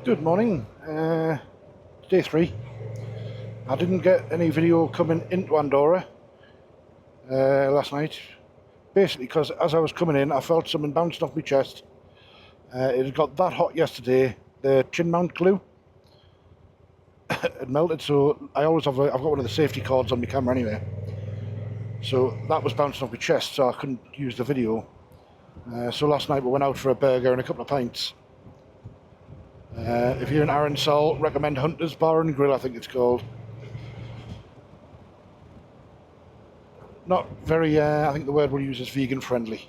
Good morning. Day 3. I didn't get any video coming into Andorra last night, basically because as I was coming in I felt something bouncing off my chest. It had got that hot yesterday, the chin mount glue had melted, so I've got one of the safety cords on my camera anyway, so that was bouncing off my chest, so I couldn't use the video. So last night we went out for a burger and a couple of pints. If you're in Aronsol, recommend Hunter's Bar and Grill, I think it's called. Not very, I think the word we'll use is vegan friendly.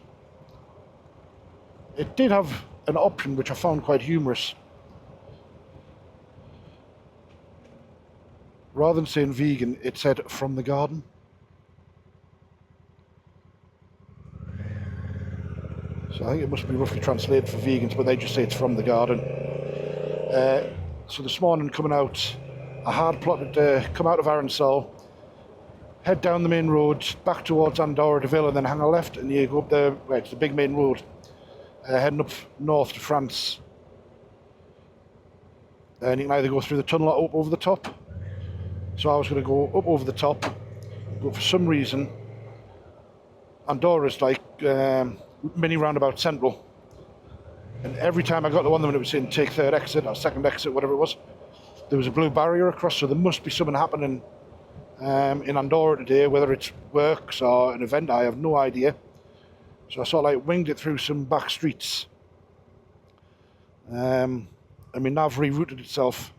It did have an option which I found quite humorous. Rather than saying vegan, it said from the garden. So I think it must be roughly translated for vegans, but they just say it's from the garden. So this morning coming out, I had plotted to come out of Aronsol, head down the main road back towards Andorra de Ville, and then hang a left and you go up the, well, it's the big main road, heading up north to France. And you can either go through the tunnel or up over the top. So I was going to go up over the top, but for some reason Andorra's like mini roundabout central. And every time I got to one of them, when it was saying take third exit or second exit, whatever it was, there was a blue barrier across, so there must be something happening in Andorra today, whether it's works or an event, I have no idea. So I sort of like winged it through some back streets. I mean, nav rerouted itself.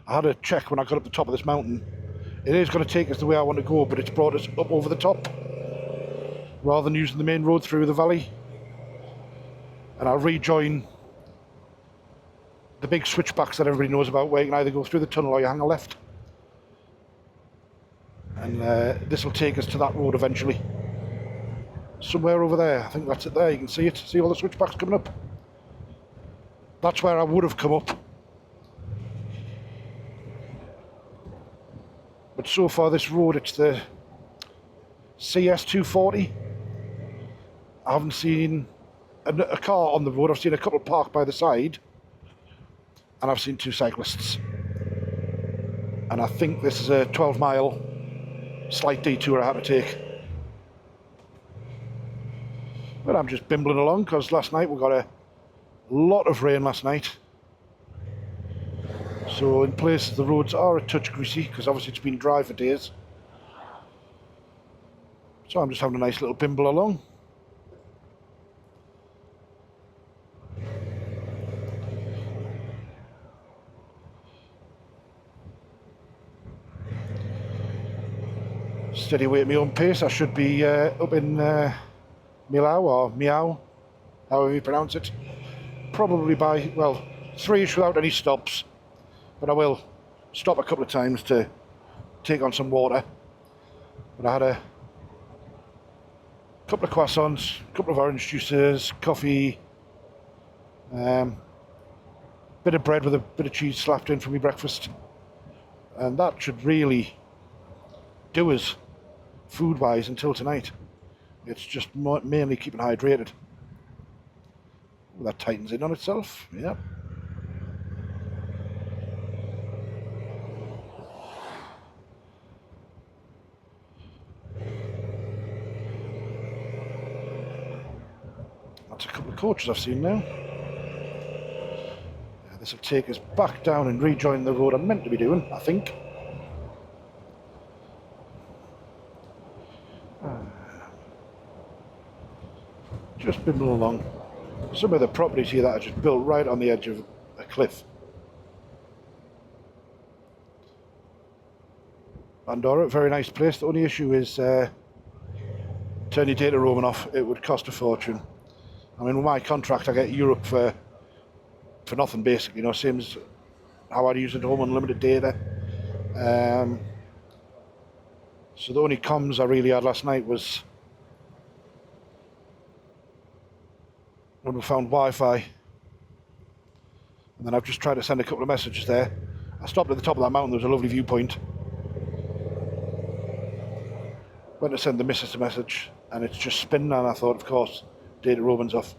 I had a check when I got up the top of this mountain. It is going to take us the way I want to go, but it's brought us up over the top, rather than using the main road through the valley. And I'll rejoin the big switchbacks that everybody knows about, where you can either go through the tunnel or you hang a left. And this will take us to that road eventually. Somewhere over there, I think that's it there, you can see it. See all the switchbacks coming up? That's where I would have come up. But so far this road, it's the CS240. I haven't seen a car on the road. I've seen a couple parked by the side, and I've seen 2 cyclists. And I think this is a 12-mile slight detour I had to take. But I'm just bimbling along because last night we got a lot of rain last night. So in places the roads are a touch greasy because obviously it's been dry for days. So I'm just having a nice little bimble along. Steady away at my own pace. I should be up in Milau or Miao, however you pronounce it. Probably by, well, 3-ish without any stops. But I will stop a couple of times to take on some water. But I had a couple of croissants, a couple of orange juices, coffee, bit of bread with a bit of cheese slapped in for my breakfast. And that should really do us food-wise until tonight. It's just mainly keeping hydrated. Well, that tightens in on itself, yeah. That's a couple of coaches I've seen now. This will take us back down and rejoin the road I'm meant to be doing, I think. Just bimbling along. Some of the properties here that are just built right on the edge of a cliff. Andorra, very nice place. The only issue is turn your data roaming off. It would cost a fortune. I mean, with my contract, I get Europe for nothing, basically. You know, same as how I'd use it at home, unlimited data. So the only comms I really had last night was when we found Wi-Fi, and then I've just tried to send a couple of messages there. I stopped at the top of that mountain. There was a lovely viewpoint. Went to send the missus a message, and it's just spinning, and I thought, of course, data roaming's off.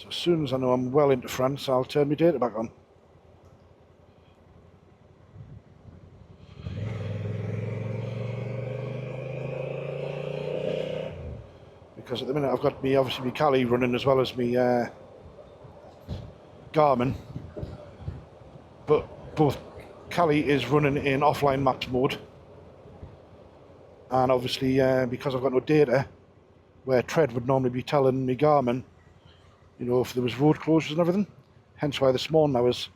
So as soon as I know I'm well into France, I'll turn my data back on. Because at the minute I've got me, obviously, my Cali running as well as me Garmin. But both Cali is running in offline maps mode. And obviously, because I've got no data, where Tread would normally be telling me Garmin, you know, if there was road closures and everything. Hence why this morning I was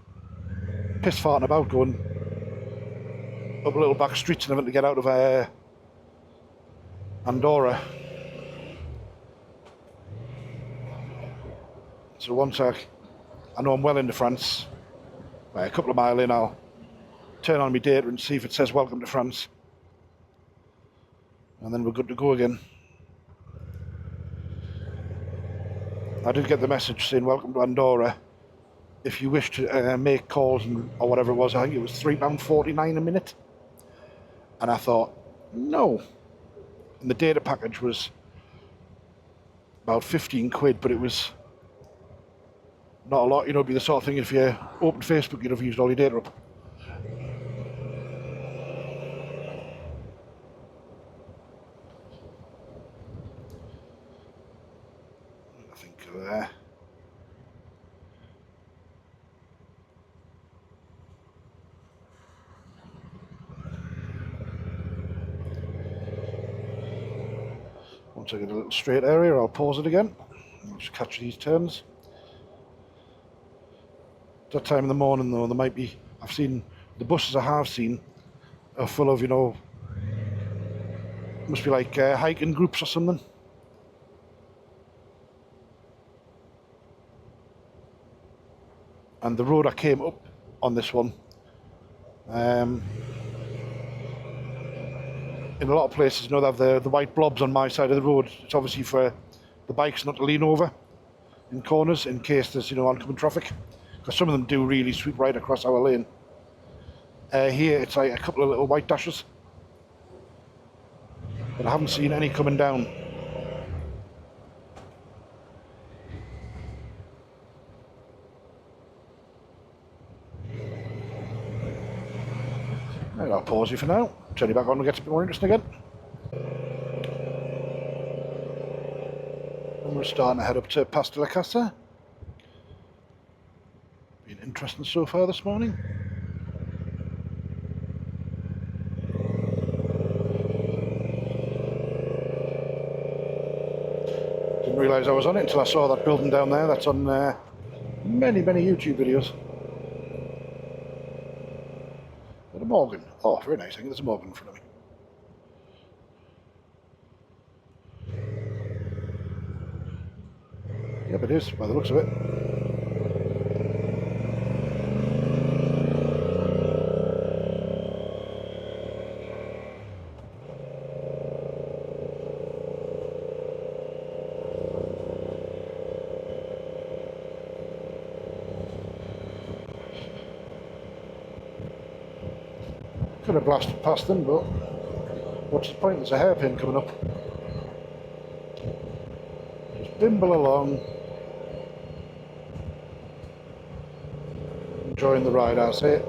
piss farting about going up little back streets and everything to get out of Andorra. So once I know I'm well into France, a couple of miles in, I'll turn on my data and see if it says welcome to France. And then we're good to go again. I did get the message saying welcome to Andorra. If you wish to make calls or whatever it was, I think it was £3.49 a minute. And I thought, no. And the data package was about 15 quid, but it was not a lot. You know, it'd be the sort of thing if you opened Facebook, you'd have used all your data up. I think once I get a little straight area, I'll pause it again. I'll just catch these turns. That time in the morning, though, there might be, I've seen, the buses I have seen are full of, you know, must be like hiking groups or something. And the road I came up on this one, in a lot of places, you know, they have the white blobs on my side of the road. It's obviously for the bikes not to lean over in corners in case there's, you know, oncoming traffic. Because some of them do really sweep right across our lane. Here it's like a couple of little white dashes. But I haven't seen any coming down. Right, I'll pause you for now. Turn you back on and get a bit more interesting again. And we're starting to head up to Pas de la Casa. Been interesting so far this morning. Didn't realise I was on it until I saw that building down there. That's on many YouTube videos. Got a Morgan. Oh, very nice. I think there's a Morgan in front of me. Yep, it is, by the looks of it. Could have blasted past them, but what's the point? There's a hairpin coming up. Just bimble along. Enjoying the ride, I say.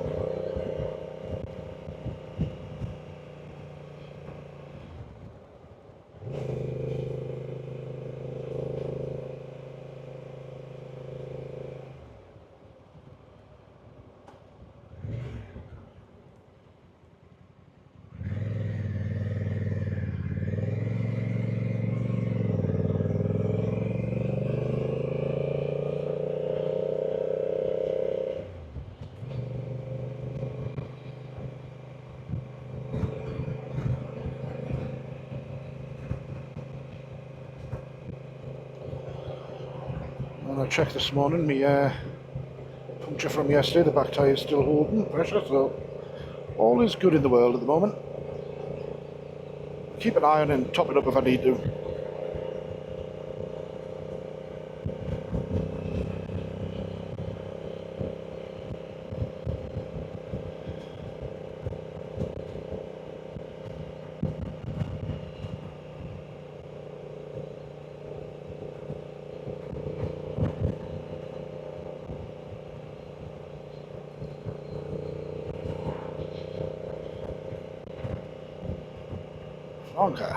And I checked this morning, my puncture from yesterday, the back tyre is still holding pressure, so all is good in the world at the moment. Keep an eye on it and top it up if I need to. Okay.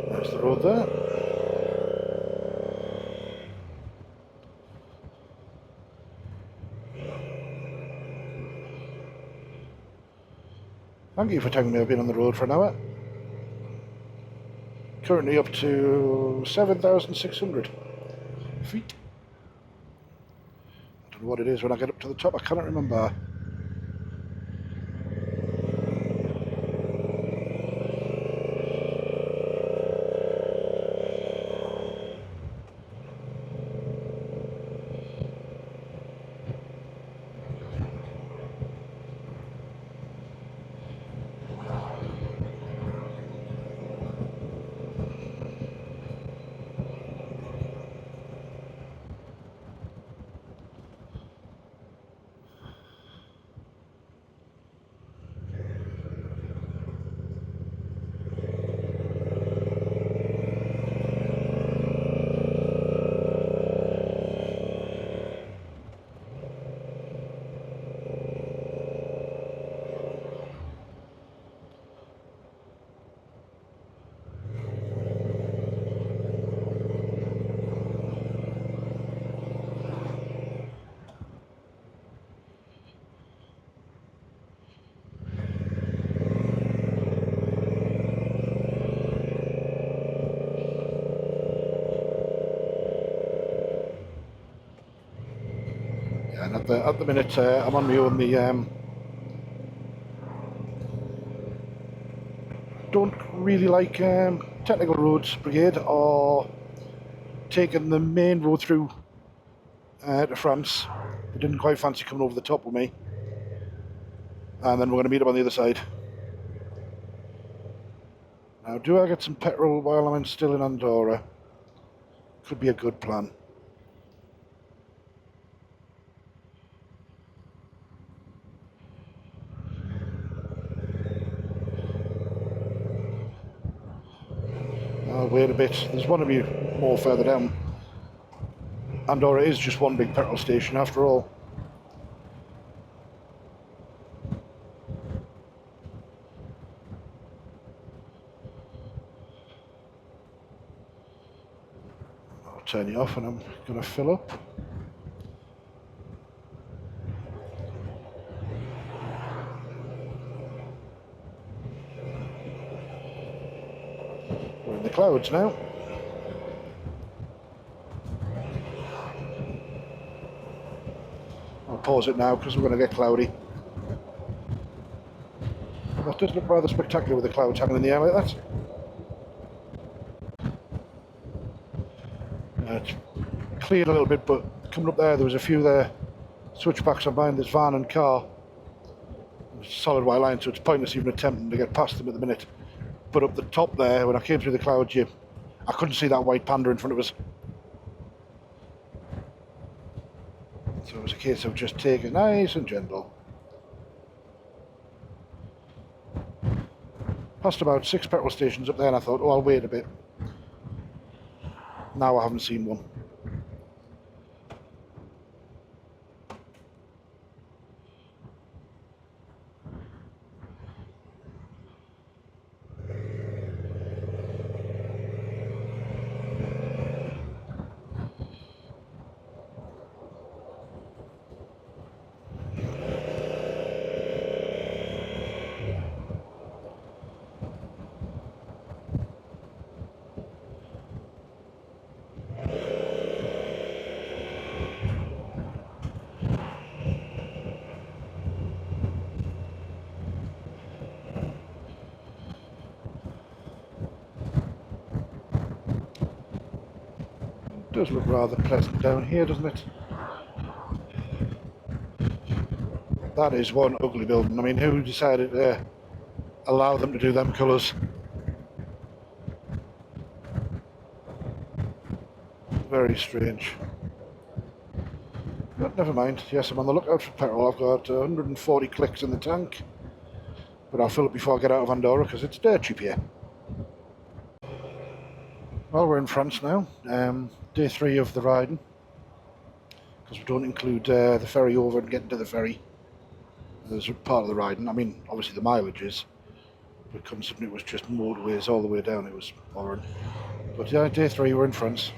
There's the road there. Thank you for telling me I've been on the road for an hour. Currently up to 7,600 feet. I don't know what it is when I get up to the top, I cannot remember. Yeah, and at the minute I'm on my own. Don't really like technical roads brigade or taking the main road through to France. They didn't quite fancy coming over the top with me. And then we're going to meet up on the other side. Now, do I get some petrol while I'm still in Andorra? Could be a good plan. I'll wait a bit. There's one of you more further down. Andorra is just one big petrol station after all. I'll turn you off and I'm going to fill up. We're in the clouds now. I'll pause it now because we're going to get cloudy. That does look rather spectacular with the clouds hanging in the air like that. It's cleared a little bit, but coming up there was a few there. Switchbacks on behind this van and car. It's a solid white line, so it's pointless even attempting to get past them at the minute. But up the top there, when I came through the clouds, I couldn't see that white panda in front of us. So it was a case of just taking it nice and gentle. Passed about 6 petrol stations up there and I thought, oh, I'll wait a bit. Now I haven't seen one. Does look rather pleasant down here, doesn't it? That is one ugly building. I mean, who decided to allow them to do them colours? Very strange. But never mind. Yes, I'm on the lookout for petrol. I've got 140 clicks in the tank. But I'll fill it before I get out of Andorra because it's dirt cheap here. Well, we're in France now. Day 3 of the riding. Because we don't include the ferry over and getting to the ferry. There's part of the riding. I mean, obviously the mileage is. But considering it was just motorways all the way down, it was boring. But yeah, day 3, we're in France.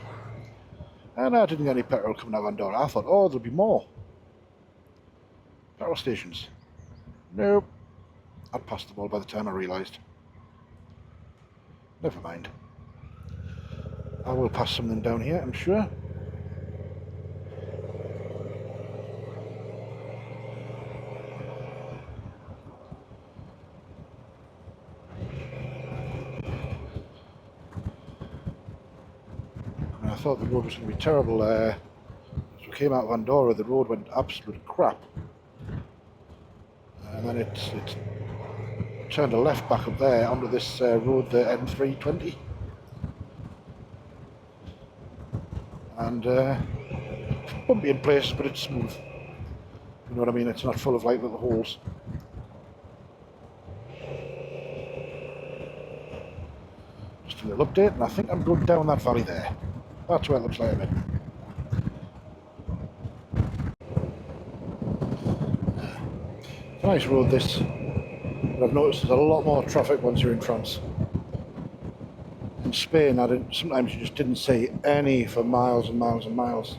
And I didn't get any petrol coming out of Andorra. I thought, oh, there'll be more petrol stations. Nope. I'd passed them all by the time I realised. Never mind. I will pass something down here, I'm sure. And I thought the road was going to be terrible. As we came out of Andorra, the road went absolute crap. And then it turned a left back up there onto this road, the M320. And bumpy in places, but it's smooth. You know what I mean? It's not full of like little holes. Just a little update, and I think I'm going down that valley there. That's where it looks like I'm in. It's a nice road this, but I've noticed there's a lot more traffic once you're in France. In Spain, sometimes you just didn't see any for miles and miles and miles.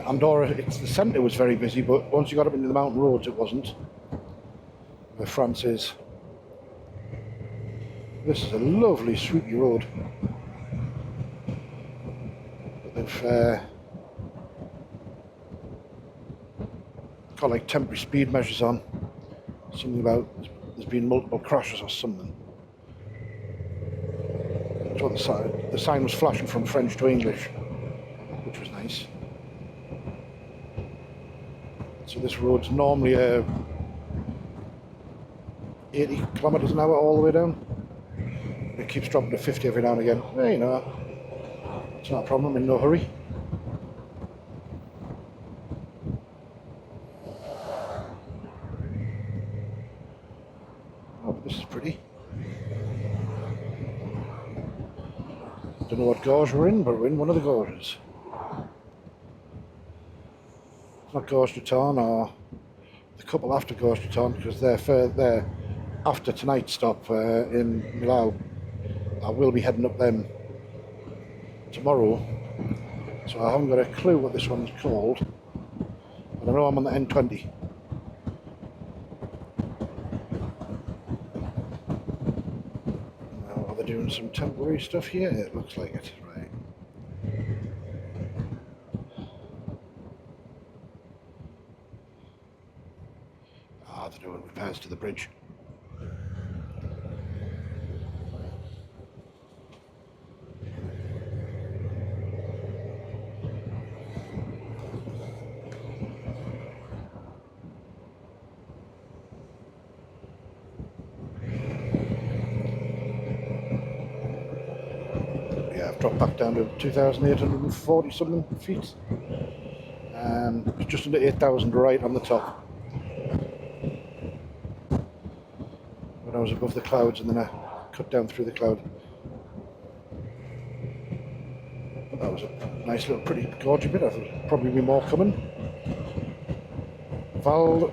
Andorra, the centre was very busy, but once you got up into the mountain roads, it wasn't. Where France is. This is a lovely, swoopy road. But they've got like temporary speed measures on. Something about there's been multiple crashes or something. So the sign was flashing from French to English, which was nice. So this road's normally 80 kilometres an hour all the way down. It keeps dropping to 50 every now and again. Well, you know, it's not a problem, I'm in no hurry. Oh, but this is pretty. Don't know what gorge we're in, but we're in one of the gorges. It's not Gorge du Tarn or the couple after Gorge du Tarn, because they're after tonight's stop in Millau. I will be heading up them tomorrow, so I haven't got a clue what this one's called, but I know I'm on the N20. Now, are they doing some temporary stuff here? It looks like it, right. Ah, they're doing repairs to the bridge. I've dropped back down to 2,840 something feet, and it's just under 8,000 right on the top when I was above the clouds, and then I cut down through the cloud. But that was a nice little pretty gorgeous bit. I thought there'd probably be more coming. Valles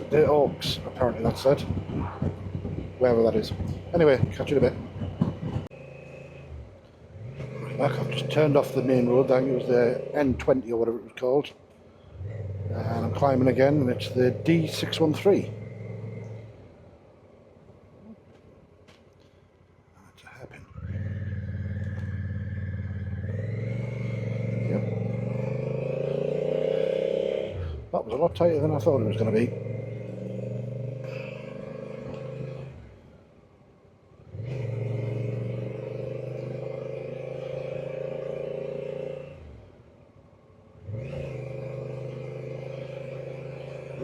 des Orques, apparently that's said, wherever that is. Anyway, catch you in a bit. Back, I've just turned off the main road. I think it was the N20 or whatever it was called, and I'm climbing again, and it's the D613. That's a hairpin. Yep. That was a lot tighter than I thought it was going to be.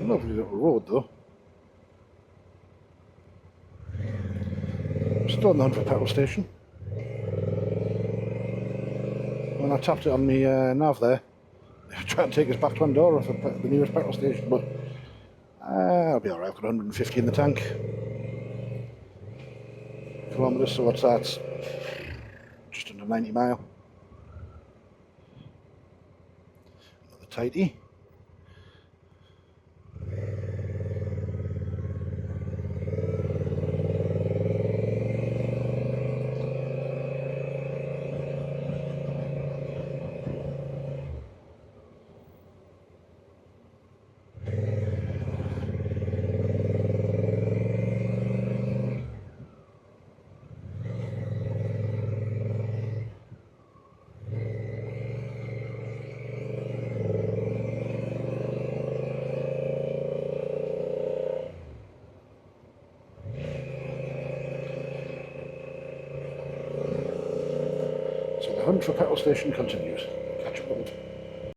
Lovely little road though. Still on the hunt for a petrol station. when I tapped it on my nav there, they were trying to take us back to Andorra for the nearest petrol station, but I'll be alright. I've got 150 in the tank. Kilometres, so what's that? Just under 90 mile. Another tighty. So the hunt for petrol station continues. Catch up with it.